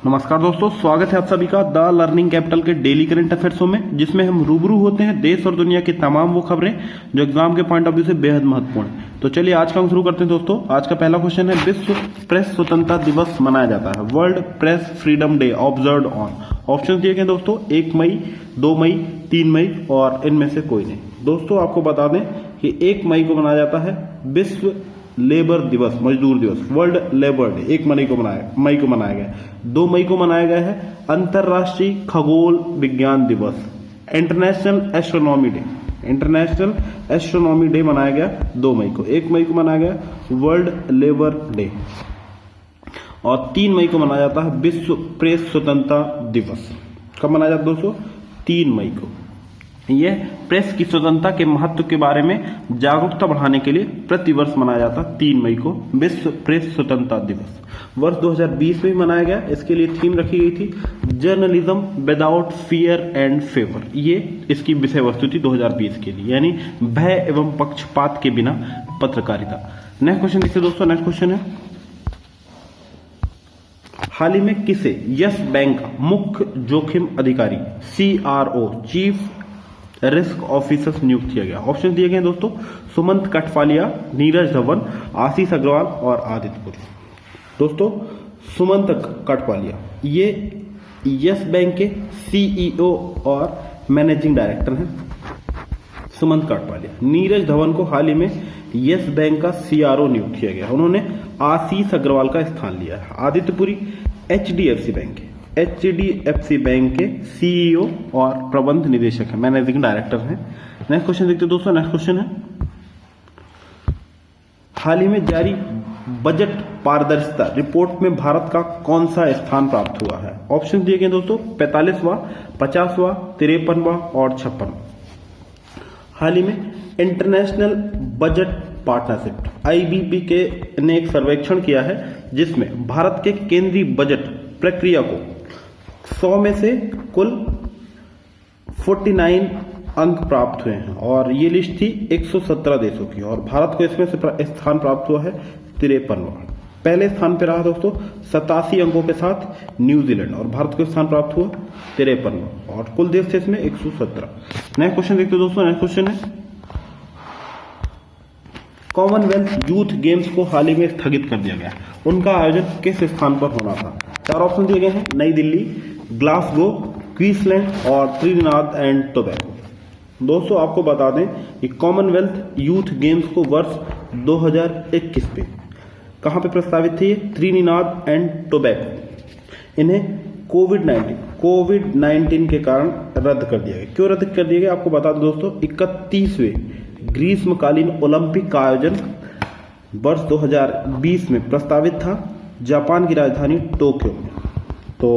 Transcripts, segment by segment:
नमस्कार दोस्तों, स्वागत है आप सभी का द लर्निंग कैपिटल के डेली करंट अफेयर्सों में, जिसमें हम रूबरू होते हैं देश और दुनिया की तमाम वो खबरें जो एग्जाम के पॉइंट ऑफ व्यू से बेहद महत्वपूर्ण है। तो चलिए आज का हम शुरू करते हैं दोस्तों। आज का पहला क्वेश्चन है, विश्व प्रेस स्वतंत्रता दिवस मनाया जाता है। World press freedom day observed on. Option दिए गए दोस्तों 1 मई, 2 मई, 3 मई और इनमें से कोई नहीं। दोस्तों आपको बता दें कि 1 मई को मनाया जाता है विश्व लेबर दिवस, मजदूर दिवस, वर्ल्ड लेबर डे 1 मई को मनाया गया। 2 मई को मनाया गया है अंतर्राष्ट्रीय खगोल विज्ञान दिवस, इंटरनेशनल एस्ट्रोनॉमी डे मनाया गया 2 मई को। 1 मई को मनाया गया वर्ल्ड लेबर डे और 3 मई को मनाया जाता है विश्व प्रेस स्वतंत्रता दिवस। कब मनाया जाता है दोस्तों? 3 मई को। यह प्रेस की स्वतंत्रता के महत्व के बारे में जागरूकता बढ़ाने के लिए प्रतिवर्ष मनाया जाता है 3 मई को विश्व प्रेस स्वतंत्रता दिवस। वर्ष 2020 में मनाया गया। इसके लिए थीम रखी गई थी journalism without fear and favour. ये इसकी विषय वस्तु थी 2020 के लिए, यानी भय एवं पक्षपात के बिना पत्रकारिता। नेक्स्ट क्वेश्चन देखिए दोस्तों। नेक्स्ट क्वेश्चन है, हाल ही में किसे यस बैंक का मुख्य जोखिम अधिकारी CRO चीफ रिस्क ऑफिसर्स नियुक्त किया गया? ऑप्शन दिए गए दोस्तों सुमंत कठपालिया, नीरज धवन, आशीष अग्रवाल और आदित्य पुरी। दोस्तों सुमंत कठपालिया ये यस बैंक के CEO और मैनेजिंग डायरेक्टर हैं, सुमंत कठपालिया। नीरज धवन को हाल ही में यस बैंक का CRO नियुक्त किया गया, उन्होंने आशीष अग्रवाल का स्थान लिया है। आदित्य पुरी HDFC बैंक के CEO और प्रबंध निदेशक है, मैनेजिंग डायरेक्टर हैं। नेक्स्ट क्वेश्चन देखते हैं दोस्तों। नेक्स्ट क्वेश्चन है, हाल ही में जारी बजट पारदर्शिता रिपोर्ट में भारत का कौन सा स्थान प्राप्त हुआ है? ऑप्शन दिए गए दोस्तों 45वां, 50वां, 53वां और 56वां। हाल ही में इंटरनेशनल बजट पार्टनरशिप IBP के ने एक सर्वेक्षण किया है, जिसमें भारत के केंद्रीय बजट प्रक्रिया को 100 में से कुल 49 अंक प्राप्त हुए हैं और ये लिस्ट थी 117 देशों की और भारत को इसमें से स्थान प्राप्त हुआ है 53वां। पहले स्थान पर रहा दोस्तों 87 अंकों के साथ न्यूजीलैंड और भारत को स्थान प्राप्त हुआ 53वां और कुल देश थे इसमें 117। नेक्स्ट क्वेश्चन देखते दोस्तों। नेक्स्ट क्वेश्चन है, कॉमनवेल्थ यूथ गेम्स को हाल ही में स्थगित कर दिया गया। उनका आयोजन किस स्थान पर होना था? 4 ऑप्शन दिए गए हैं, नई दिल्ली, ग्लासगो, क्वींसलैंड और त्रिनिदाद एंड टोबैगो। दोस्तों आपको बता दें कि कॉमनवेल्थ यूथ गेम्स को वर्ष 2021 में कहां पे प्रस्तावित थी? Trinidad and Tobago. इन्हें कोविड-19 के कारण रद्द कर दिया गया। क्यों रद्द कर दिया गया आपको बता दें दोस्तों, 31वें ग्रीष्मकालीन ओलंपिक का आयोजन वर्ष 2020 में प्रस्तावित था जापान की राजधानी टोक्यो में। तो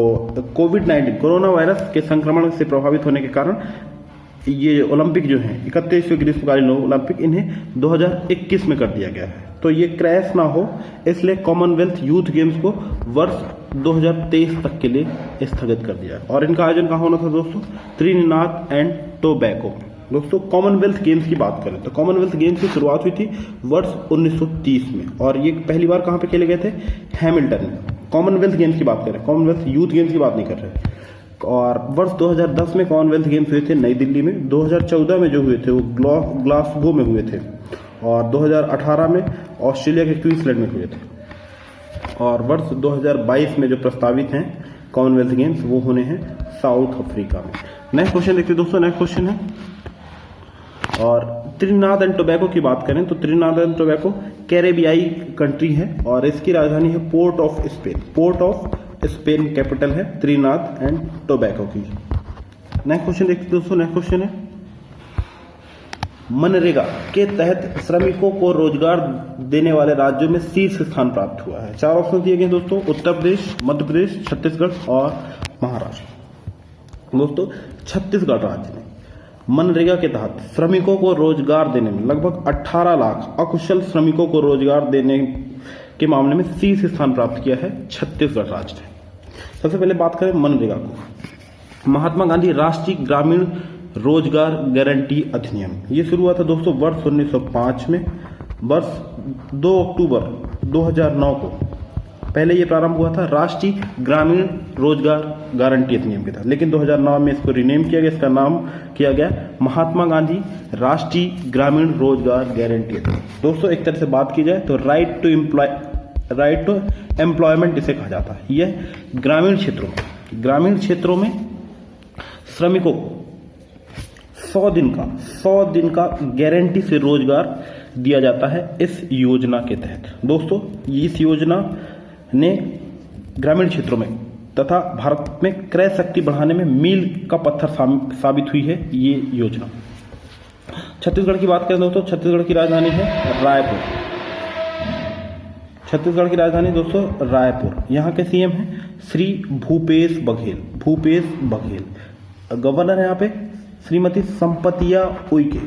कोविड-19 कोरोना वायरस के संक्रमण से प्रभावित होने के कारण ये ओलंपिक जो है 31वें ग्रीष्मकालीन ओलंपिक इन्हें 2021 में कर दिया गया है। तो ये क्रैश ना हो इसलिए कॉमनवेल्थ यूथ गेम्स को वर्ष 2023 तक के लिए स्थगित कर दिया और इनका आयोजन कहाँ होना था दोस्तों? Trinidad and Tobago. दोस्तों कॉमनवेल्थ गेम्स की बात करें तो कॉमनवेल्थ गेम्स की शुरुआत हुई थी वर्ष 1930 में और ये पहली बार कहां पे खेले गए थे? हैमिल्टन में। कॉमनवेल्थ गेम्स की बात करें, कॉमनवेल्थ यूथ गेम्स की बात नहीं कर रहे। और वर्ष 2010 में कॉमनवेल्थ गेम्स हुए थे नई दिल्ली में। 2014 में जो हुए थे वो ग्लासगो में हुए थे और 2018 में ऑस्ट्रेलिया के क्वींसलैंड में हुए थे और वर्ष 2022 में जो प्रस्तावित हैं कॉमनवेल्थ गेम्स वो होने हैं साउथ अफ्रीका में। नेक्स्ट क्वेश्चन देखते दोस्तों। नेक्स्ट क्वेश्चन है, और त्रिनिदाद एंड टोबैगो की बात करें तो त्रिनिदाद एंड टोबैगो कैरेबियाई कंट्री है और इसकी राजधानी है पोर्ट ऑफ स्पेन कैपिटल है त्रिनिदाद एंड टोबैगो की। नेक्स्ट क्वेश्चन देखते दोस्तों। नेक्स्ट क्वेश्चन है, मनरेगा के तहत श्रमिकों को रोजगार देने वाले राज्यों में शीर्ष स्थान प्राप्त हुआ है। 4 ऑप्शन दिए गए दोस्तों, उत्तर प्रदेश, मध्य प्रदेश, छत्तीसगढ़ और महाराष्ट्र। दोस्तों छत्तीसगढ़ राज्य ने मनरेगा के तहत श्रमिकों को रोजगार देने में लगभग 18 लाख अकुशल श्रमिकों को रोजगार देने के मामले में शीर्ष स्थान प्राप्त किया है छत्तीसगढ़ राज्य ने। सबसे पहले बात करें मनरेगा को, महात्मा गांधी राष्ट्रीय ग्रामीण रोजगार गारंटी अधिनियम ये शुरू हुआ था दोस्तों वर्ष 1905 में। वर्ष 2 अक्टूबर 2009 को पहले ये प्रारंभ हुआ था राष्ट्रीय ग्रामीण रोजगार गारंटी अधिनियम के तहत, लेकिन 2009 में इसको रीनेम किया गया, इसका नाम किया गया महात्मा गांधी राष्ट्रीय ग्रामीण रोजगार गारंटी अधिनियम। दोस्तों एक तरह से बात की जाए तो राइट टू एम्प्लॉयमेंट इसे कहा जाता है। यह ग्रामीण क्षेत्रों में श्रमिकों को 100 दिन का गारंटी से रोजगार दिया जाता है इस योजना के तहत। दोस्तों इस योजना ने ग्रामीण क्षेत्रों में तथा भारत में क्रय शक्ति बढ़ाने में मील का पत्थर साबित हुई है ये योजना। छत्तीसगढ़ की बात करें दोस्तों, छत्तीसगढ़ की राजधानी है रायपुर। छत्तीसगढ़ की राजधानी दोस्तों रायपुर। यहाँ के सीएम हैं श्री भूपेश बघेल। गवर्नर है यहाँ पे श्रीमती संपतिया उइके।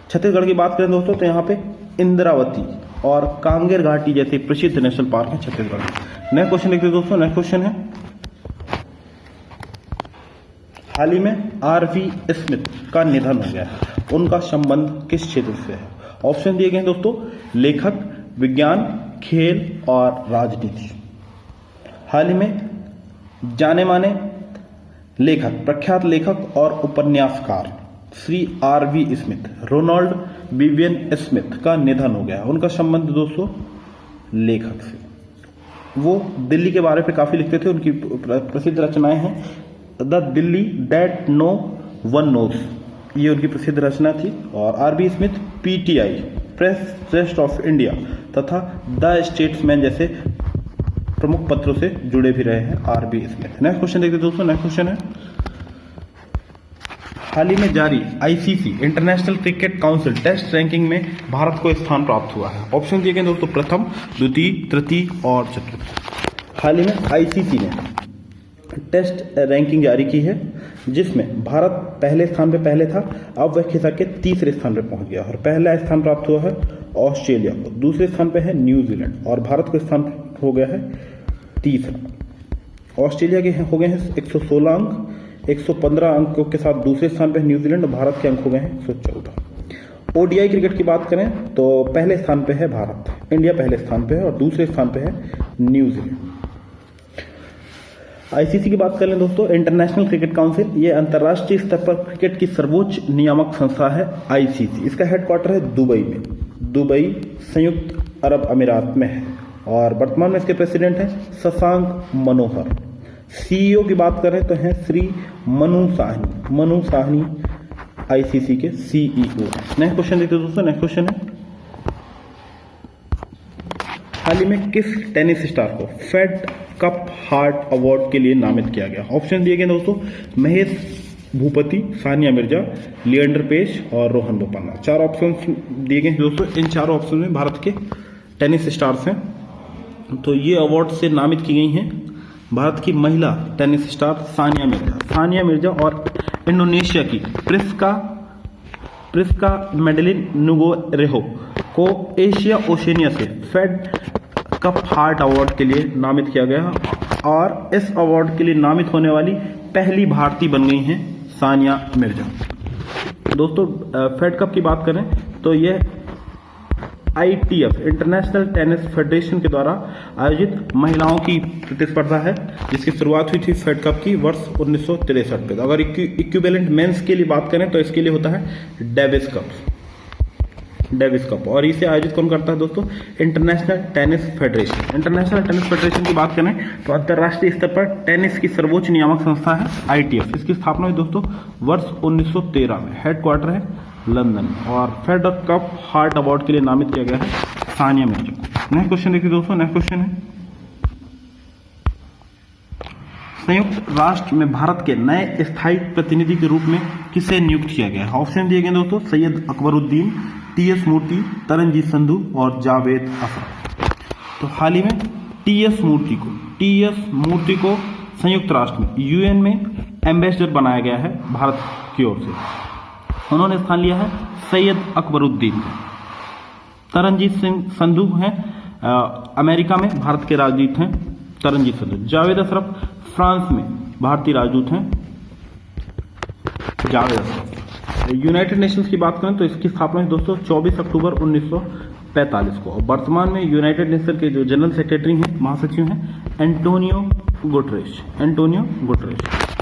छत्तीसगढ़ की बात करें दोस्तों तो यहाँ पे इंद्रावती और कांगेर घाटी जैसे प्रसिद्ध नेशनल पार्क है छत्तीसगढ़ में। नेक्स्ट क्वेश्चन देखते हैं दोस्तों। नेक्स्ट क्वेश्चन है हाल ही में आरवी स्मिथ का निधन हो गया है, उनका संबंध किस क्षेत्र से है? ऑप्शन दिए गए हैं दोस्तों, लेखक, विज्ञान, खेल और राजनीति। हाल ही में जाने माने लेखक, प्रख्यात लेखक और उपन्यासकार Shri RV Smith, Ronald Vivian Smith का निधन हो गया। उनका संबंध दोस्तों लेखक से, वो दिल्ली के बारे में काफी लिखते थे। उनकी प्रसिद्ध रचनाएं हैं the Delhi that no one knows, ये उनकी प्रसिद्ध रचना थी। और RV Smith PTI, Press Trust of India तथा द स्टेट्समैन जैसे प्रमुख पत्रों से जुड़े भी रहे हैं आरवी स्मिथ। नेक्स्ट क्वेश्चन देखते हैं दोस्तों। नेक्स्ट क्वेश्चन है हाल ही में जारी ICC International Cricket Council test ranking में भारत को स्थान प्राप्त हुआ है। ऑप्शन दिए गए दोस्तों, प्रथम, द्वितीय, तृतीय और चतुर्थ। हाल ही में आईसीसी ने टेस्ट रैंकिंग जारी की है जिसमें भारत पहले स्थान पे पहले था, अब वह खिसक के तीसरे स्थान पे पहुंच गया और पहला स्थान प्राप्त हुआ है ऑस्ट्रेलिया को, दूसरे स्थान पे है न्यूजीलैंड और भारत को स्थान हो गया है तीसरा। ऑस्ट्रेलिया के हो गए हैं 116 अंक, 115 अंकों के साथ दूसरे स्थान पे न्यूजीलैंड और भारत के अंक हो गए हैं 114। ओडीआई क्रिकेट की बात करें तो पहले स्थान पे है भारत, इंडिया पहले स्थान पे है और दूसरे स्थान पे है न्यूजीलैंड। आईसीसी की बात कर लें दोस्तों, इंटरनेशनल क्रिकेट काउंसिल, ये अंतर्राष्ट्रीय स्तर पर क्रिकेट की सर्वोच्च नियामक संस्था है आईसीसी। इसका हेडक्वार्टर है दुबई में, दुबई संयुक्त अरब अमीरात में है और वर्तमान में इसके प्रेसिडेंट हैं शशांक मनोहर। सीईओ की बात करें तो हैं श्री मनु साहनी आईसीसी के सीईओ। नेक्स्ट क्वेश्चन देखते हैं दोस्तों। नेक्स्ट क्वेश्चन है हाल ही में किस टेनिस स्टार को फेड कप हार्ट अवार्ड के लिए नामित किया गया? ऑप्शन दिए गए दोस्तों, महेश भूपति, सानिया मिर्जा, लिएंडर पेस और रोहन बोपन्ना। 4 ऑप्शन दिए गए दोस्तों। इन चारों ऑप्शन में भारत के टेनिस स्टार्स हैं, तो ये अवार्ड से नामित की गई हैं भारत की महिला टेनिस स्टार सानिया मिर्जा और इंडोनेशिया की प्रिस्का मेडेलिन नुगोरेहो को एशिया ओशनिया से फेड कप हार्ट अवार्ड के लिए नामित किया गया और इस अवार्ड के लिए नामित होने वाली पहली भारतीय बन गई हैं सानिया मिर्जा। दोस्तों फेड कप की बात करें तो यह ITF इंटरनेशनल टेनिस फेडरेशन के द्वारा आयोजित महिलाओं की प्रतिस्पर्धा है जिसकी शुरुआत हुई थी फेड कप की वर्ष 1963 में। अगर इक्विवेलेंट मेंस के लिए बात करें तो इसके लिए होता है डेविस कप और इसे आयोजित कौन करता है दोस्तों? International tennis federation. International tennis federation की बात करें तो अंतर्राष्ट्रीय स्तर पर टेनिस की सर्वोच्च नियामक संस्था है ITF। इसकी स्थापना हुई दोस्तों वर्ष 1913 में, हेडक्वार्टर है लंदन और फेड कप हार्ट अवार्ड के लिए नामित किया गया है सानिया मिर्जा। नेक्स्ट क्वेश्चन देखिए दोस्तों। नेक्स्ट क्वेश्चन है संयुक्त राष्ट्र में भारत के नए स्थायी प्रतिनिधि के रूप में किसे नियुक्त किया गया है? ऑप्शन दिए गए दोस्तों, सैयद अकबरुद्दीन, TS मूर्ति, तरनजीत संधू और जावेद अख्तर। तो हाल ही में TS मूर्ति को संयुक्त राष्ट्र में UN में एम्बेसडर बनाया गया है भारत की ओर से। उन्होंने स्थान लिया है सैयद अकबरुद्दीन। तरनजीत सिंह संधू हैं अमेरिका में भारत के राजदूत हैं तरनजीत संधू। जावेद अशरफ फ्रांस में भारतीय राजदूत हैं जावेद अशरफ। यूनाइटेड नेशंस की बात करें तो इसकी स्थापना दोस्तों 24 अक्टूबर 45 को। और वर्तमान में यूनाइटेड नेशन के जो जनरल सेक्रेटरी हैं, महासचिव हैं, एंटोनियो गुटरेश।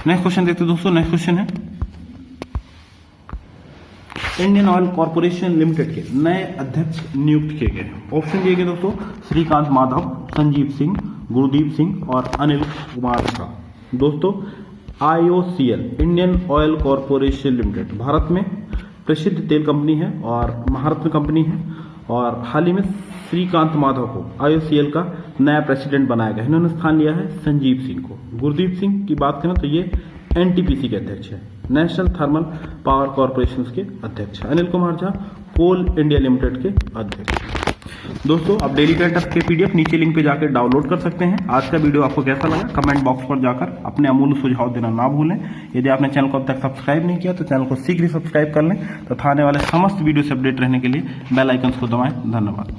नेक्स्ट क्वेश्चन देखते हैं दोस्तों। नेक्स्ट क्वेश्चन है इंडियन ऑयल कॉर्पोरेशन लिमिटेड के नए अध्यक्ष नियुक्त किए गए। ऑप्शन दिए गए दोस्तों श्रीकांत माधव, संजीव सिंह, गुरदीप सिंह और अनिल कुमार झा। दोस्तों IOCL Indian oil corporation limited Bharat में प्रसिद्ध तेल कंपनी है और महारत्न कंपनी है, और हाल ही में श्रीकांत माधव को IOCL का नया प्रेसिडेंट बनाया गया। इन्होंने स्थान लिया है संजीव सिंह को। गुरदीप सिंह की बात करें तो ये NTPC के अध्यक्ष है, नेशनल थर्मल पावर कॉर्पोरेशन के अध्यक्ष है। अनिल कुमार झा कोल इंडिया लिमिटेड के अध्यक्ष। दोस्तों आप डेली करंट के PDF नीचे लिंक पे जाकर डाउनलोड कर सकते हैं। आज का वीडियो आपको कैसा लगा कमेंट बॉक्स पर जाकर अपने अमूल्य सुझाव देना ना भूलें। यदि आपने चैनल को अब तक सब्सक्राइब नहीं किया तो चैनल को शीघ्र ही सब्सक्राइब कर लें तथा आने वाले समस्त वीडियो से अपडेट रहने के लिए बेल आइकन को दबाएं। धन्यवाद।